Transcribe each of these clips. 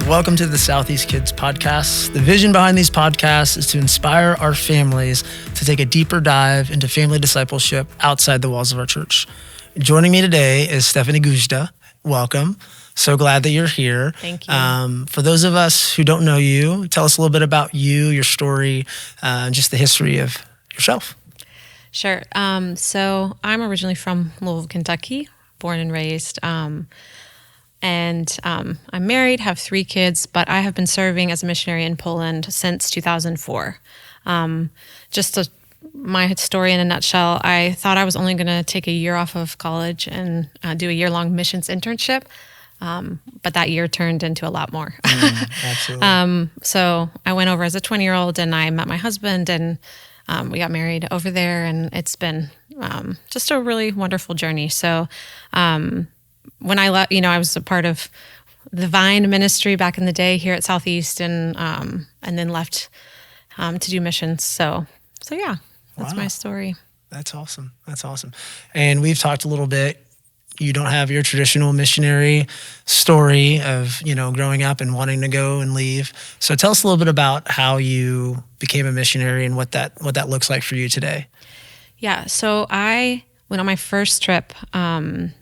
Welcome to the Southeast Kids Podcast. The vision behind these podcasts is to inspire our families to take a deeper dive into family discipleship outside the walls of our church. Joining me today is Stephanie Guzda. Welcome. So glad that you're here. Thank you. For those of us who don't know you, tell us a little bit about you, your story, and just the history of yourself. Sure. So I'm originally from Louisville, Kentucky, born and raised. And I'm married, have 3 kids, but I have been serving as a missionary in Poland since 2004. My story in a nutshell, I thought I was only going to take a year off of college and do a year-long missions internship, but that year turned into a lot more. Absolutely. So I went over as a 20-year-old and I met my husband and we got married over there, and it's been just a really wonderful journey. So when I left, I was a part of the Vine ministry back in the day here at Southeast, and then left to do missions. So yeah, that's my story. That's awesome. And we've talked a little bit. You don't have your traditional missionary story of, growing up and wanting to go and leave. So tell us a little bit about how you became a missionary and what that looks like for you today. Yeah. So I went on my first trip when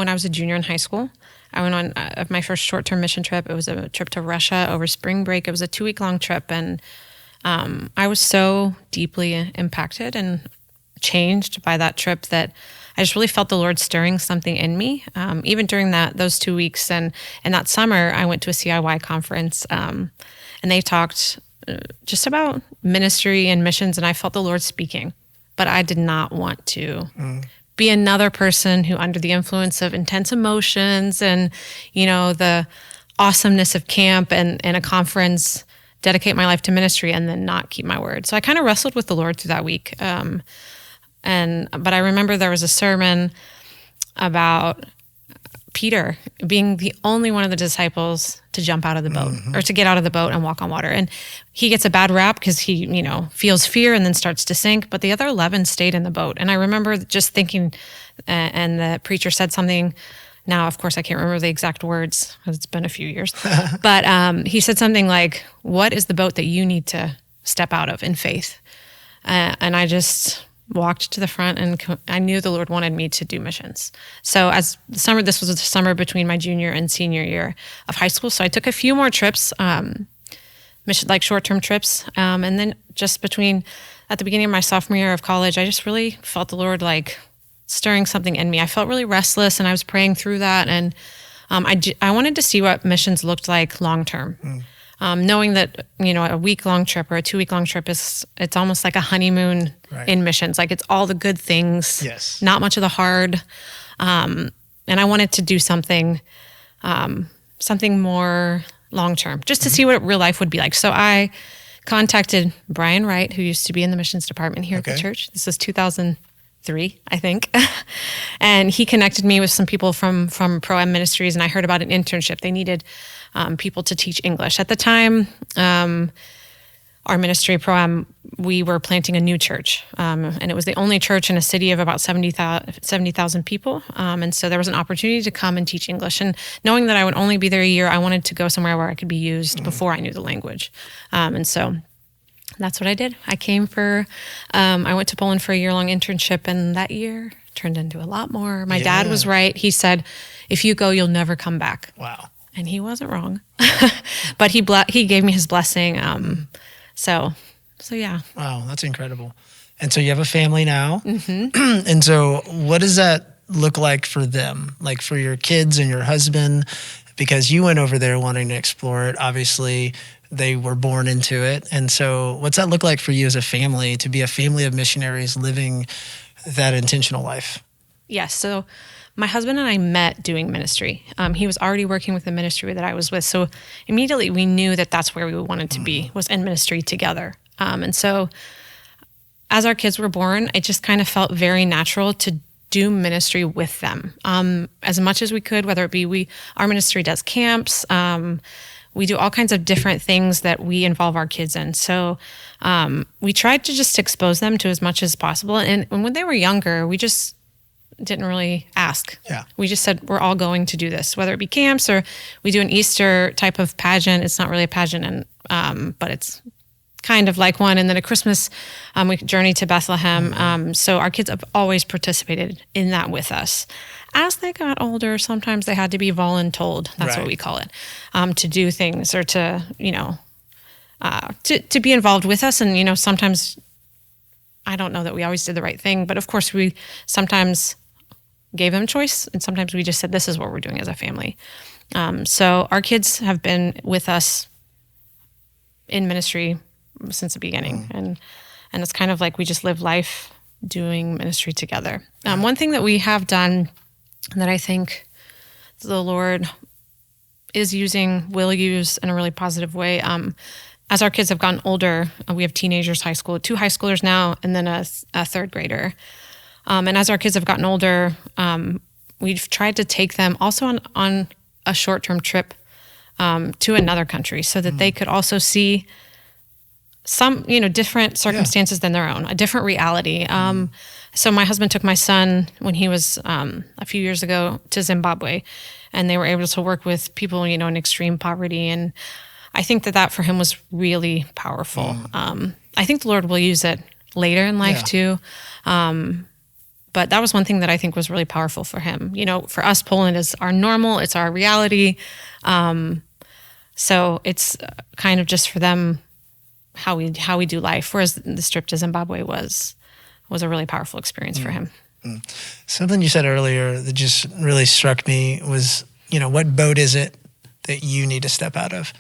I was a junior in high school. I went on my first short-term mission trip. It was a trip to Russia over spring break. It was a 2-week-long trip, and I was so deeply impacted and changed by that trip that I just really felt the Lord stirring something in me. Even during those 2 weeks, and that summer, I went to a CIY conference, and they talked just about ministry and missions, and I felt the Lord speaking, but I did not want to be another person who, under the influence of intense emotions and, the awesomeness of camp and a conference, dedicate my life to ministry and then not keep my word. So I kind of wrestled with the Lord through that week. But I remember there was a sermon about Peter being the only one of the disciples to jump out of the boat or to get out of the boat and walk on water. And he gets a bad rap because he, feels fear and then starts to sink, but the other 11 stayed in the boat. And I remember just thinking, and the preacher said something. Now, of course, I can't remember the exact words because it's been a few years, but he said something like, "What is the boat that you need to step out of in faith?" And I just walked to the front, and I knew the Lord wanted me to do missions. So this was the summer between my junior and senior year of high school. So I took a few more trips, like short-term trips. And then just at the beginning of my sophomore year of college, I just really felt the Lord like stirring something in me. I felt really restless, and I was praying through that. And I wanted to see what missions looked like long-term. Knowing that, a week-long trip or a 2-week-long trip it's almost like a honeymoon in missions. Like it's all the good things, yes, not much of the hard. And I wanted to do something more long-term, just to see what real life would be like. So I contacted Brian Wright, who used to be in the missions department here at the church. This was 2003, I think. And he connected me with some people from Pro-M Ministries, and I heard about an internship. They needed people to teach English. At the time, our ministry, Pro-M, we were planting a new church, and it was the only church in a city of about 70,000 people. And so there was an opportunity to come and teach English. And knowing that I would only be there a year, I wanted to go somewhere where I could be used before I knew the language. And so that's what I did. I went to Poland for a year-long internship, and that year turned into a lot more. My dad was right. He said, "If you go, you'll never come back." Wow. And he wasn't wrong. But he gave me his blessing. So yeah. Wow, that's incredible. And so you have a family now. And so what does that look like for them? Like for your kids and your husband? Because you went over there wanting to explore it. Obviously, they were born into it. And so what's that look like for you as a family, to be a family of missionaries living that intentional life? Yes. So my husband and I met doing ministry. He was already working with the ministry that I was with. So immediately we knew that that's where we wanted to be, was in ministry together. And so as our kids were born, it just kind of felt very natural to do ministry with them as much as we could, whether it be our ministry does camps. We do all kinds of different things that we involve our kids in. So we tried to just expose them to as much as possible. And when they were younger, we just didn't really ask. Yeah. We just said, we're all going to do this, whether it be camps or we do an Easter type of pageant. It's not really a pageant, but it's kind of like one. And then at Christmas, we journey to Bethlehem. So our kids have always participated in that with us. As they got older, sometimes they had to be voluntold. That's Right. what we call it, to do things or to, to be involved with us. And, sometimes I don't know that we always did the right thing, but of course we sometimes gave them choice. And sometimes we just said, this is what we're doing as a family. So our kids have been with us in ministry since the beginning. And it's kind of like we just live life doing ministry together. One thing that we have done that I think the Lord will use in a really positive way. As our kids have gotten older, we have teenagers, high school, 2 high schoolers now, and then a third grader. And as our kids have gotten older, we've tried to take them also on a short-term trip to another country so that they could also see some, different circumstances than their own, a different reality. So my husband took my son when he was a few years ago to Zimbabwe, and they were able to work with people, in extreme poverty. And I think that for him was really powerful. I think the Lord will use it later in life too. But that was one thing that I think was really powerful for him. For us, Poland is our normal, it's our reality. So it's kind of just for them how we do life. Whereas this trip to Zimbabwe was a really powerful experience for him. Something you said earlier that just really struck me was, what boat is it that you need to step out of?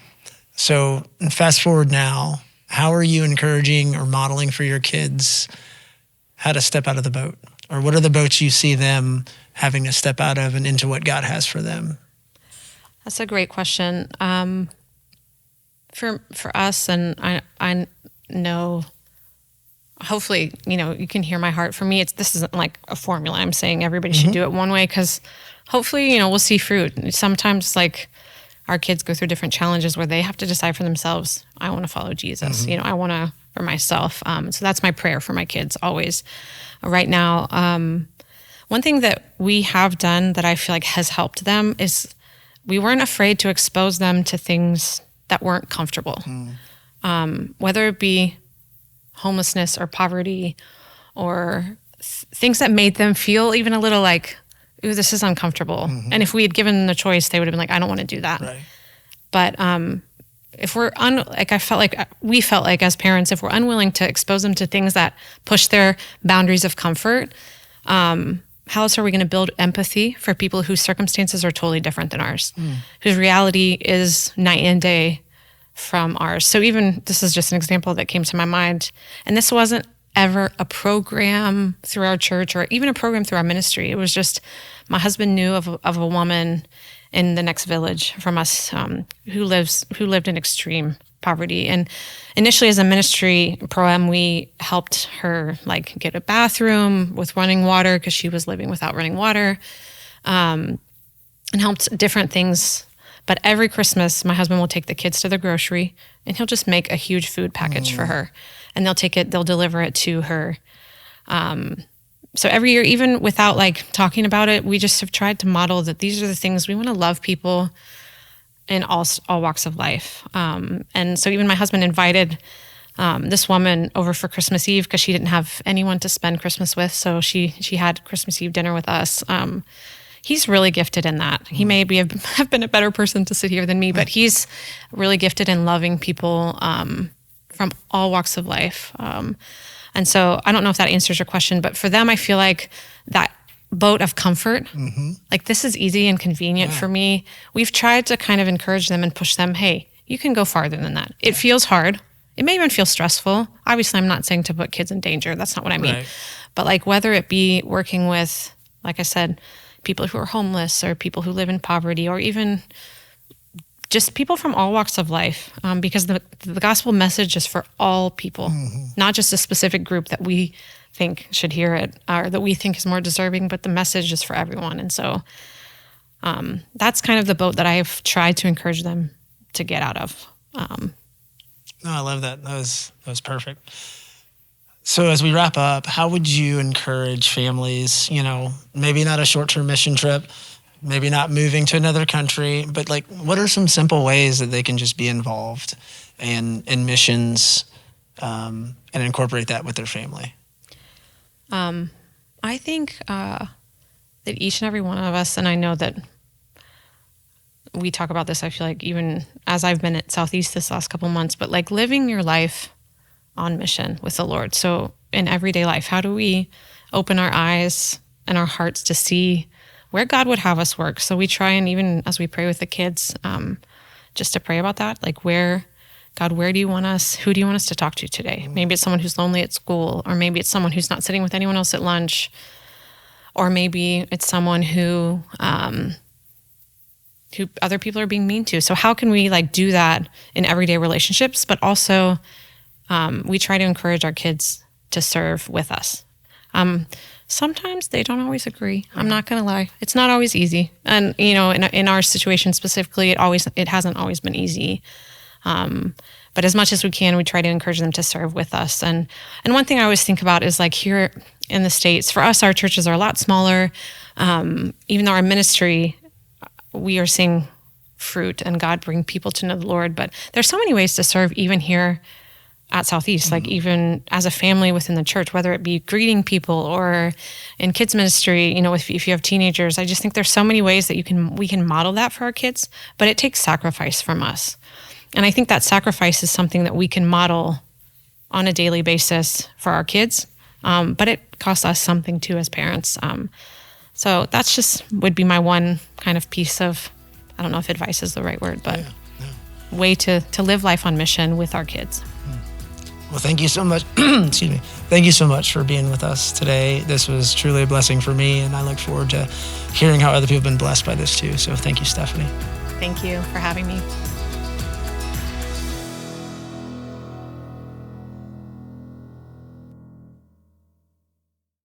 So fast forward now, how are you encouraging or modeling for your kids how to step out of the boat? Or what are the boats you see them having to step out of and into what God has for them? That's a great question. For us, and I know, hopefully, you can hear my heart. For me, this isn't like a formula. I'm saying everybody should do it one way because hopefully, we'll see fruit. Sometimes, like, our kids go through different challenges where they have to decide for themselves, I want to follow Jesus. I want to for myself. So that's my prayer for my kids always. Right now, one thing that we have done that I feel like has helped them is we weren't afraid to expose them to things that weren't comfortable, whether it be homelessness or poverty or things that made them feel even a little like, ooh, this is uncomfortable. And if we had given them the choice, they would have been like, I don't want to do that. Right. But if we felt like as parents, if we're unwilling to expose them to things that push their boundaries of comfort, how else are we going to build empathy for people whose circumstances are totally different than ours, whose reality is night and day from ours? So even, this is just an example that came to my mind, and this wasn't ever a program through our church or even a program through our ministry. It was just, my husband knew of a woman in the next village from us who lived in extreme poverty. And initially as a ministry program, we helped her get a bathroom with running water because she was living without running water, and helped different things. But every Christmas, my husband will take the kids to the grocery and he'll just make a huge food package for her, and they'll deliver it to her. So every year, even without talking about it, we just have tried to model that these are the things we want to love people in all walks of life. And so even my husband invited this woman over for Christmas Eve because she didn't have anyone to spend Christmas with. So she had Christmas Eve dinner with us. He's really gifted in that. He may have been a better person to sit here than me, but he's really gifted in loving people from all walks of life. And so I don't know if that answers your question, but for them, I feel like that boat of comfort, this is easy and convenient for me. We've tried to kind of encourage them and push them, hey, you can go farther than that. It feels hard. It may even feel stressful. Obviously, I'm not saying to put kids in danger. That's not what I mean. Right. But whether it be working with, like I said, people who are homeless or people who live in poverty, or even just people from all walks of life, because the gospel message is for all people, not just a specific group that we think should hear it or that we think is more deserving, but the message is for everyone. And so that's kind of the boat that I've tried to encourage them to get out of. No, I love that. That was perfect. So as we wrap up, how would you encourage families, maybe not a short-term mission trip, maybe not moving to another country, but like, what are some simple ways that they can just be involved in missions, and incorporate that with their family? I think that each and every one of us, and I know that we talk about this, I feel like even as I've been at Southeast this last couple months, but like living your life on mission with the Lord. So in everyday life, how do we open our eyes and our hearts to see where God would have us work? So we try, and even as we pray with the kids, just to pray about that, like God, where do you want us? Who do you want us to talk to today? Maybe it's someone who's lonely at school, or maybe it's someone who's not sitting with anyone else at lunch, or maybe it's someone who other people are being mean to. So how can we like do that in everyday relationships? But also, we try to encourage our kids to serve with us. Sometimes they don't always agree. I'm not going to lie. It's not always easy. And, in our situation specifically, it hasn't always been easy. But as much as we can, we try to encourage them to serve with us. And one thing I always think about is like here in the States, for us, our churches are a lot smaller. Even though our ministry, we are seeing fruit and God bring people to know the Lord. But there's so many ways to serve even here at Southeast, like even as a family within the church, whether it be greeting people or in kids ministry, if you have teenagers. I just think there's so many ways that we can model that for our kids, but it takes sacrifice from us. And I think that sacrifice is something that we can model on a daily basis for our kids, but it costs us something too as parents. So that's just would be my one kind of piece of, I don't know if advice is the right word, but way to live life on mission with our kids. Well, thank you so much. Excuse me. Thank you so much for being with us today. This was truly a blessing for me, and I look forward to hearing how other people have been blessed by this too. So thank you, Stephanie. Thank you for having me.